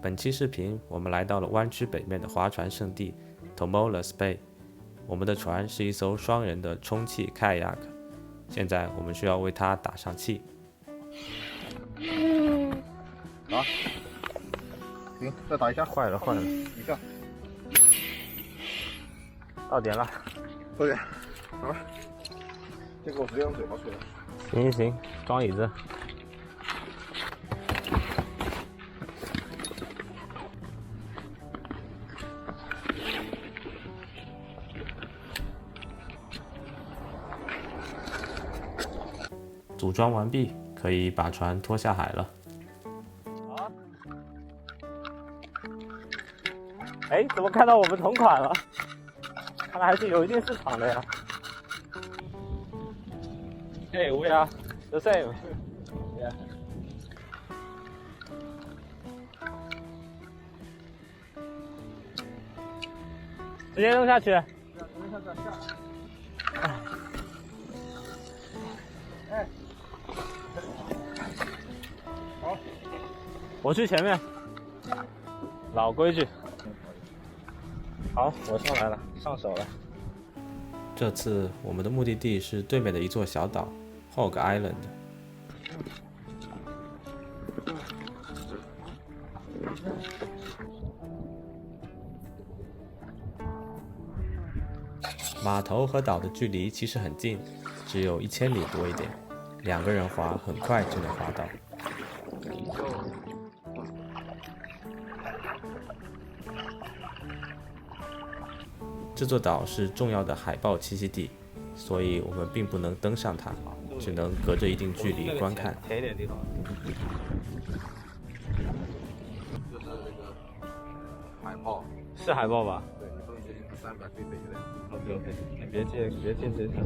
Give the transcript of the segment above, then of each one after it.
本期视频我们来到了湾区北面的划船圣地 Tomales Bay， 我们的船是一艘双人的充气 kayak， 现在我们需要为它打上气。啊，行，再打一下。坏了，一下，到点了。快点，好，先给我直接用嘴巴吹。行，装椅子。组装完毕，可以把船拖下海了。好，哎，怎么看到我们同款了？看来还是有一定市场的呀。Hey, we are the same. Yeah. 直接扔下去。哎，好，我去前面。老规矩。好，我上来了，上手了。这次我们的目的地是对面的一座小岛 Hog Island。码头和岛的距离其实很近，只有1000里多一点，2个人划很快就能划到。这座岛是重要的海豹栖息地，所以我们并不能登上它，只能隔着一定距离观看。甜一点地方。就是那个海豹。是海豹吧？对，你放接近300最北的。OK， 你别进这条，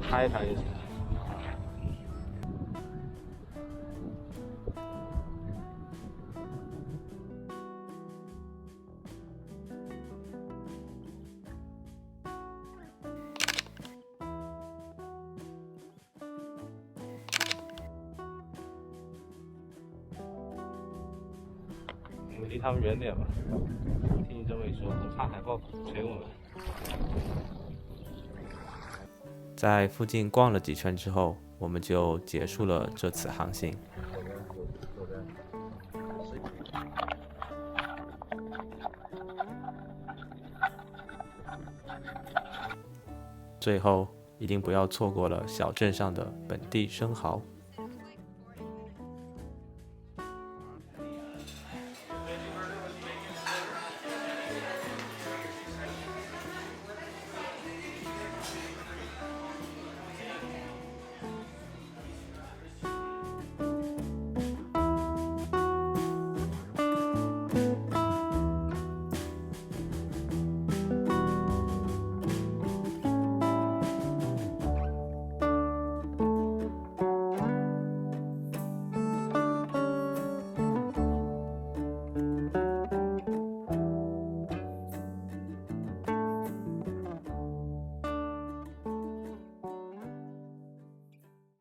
拍一拍就行。我们离他们远点吧。听你这么一说，我怕海豹追我们。在附近逛了几圈之后，我们就结束了这次航行。最后，一定不要错过了小镇上的本地生蚝。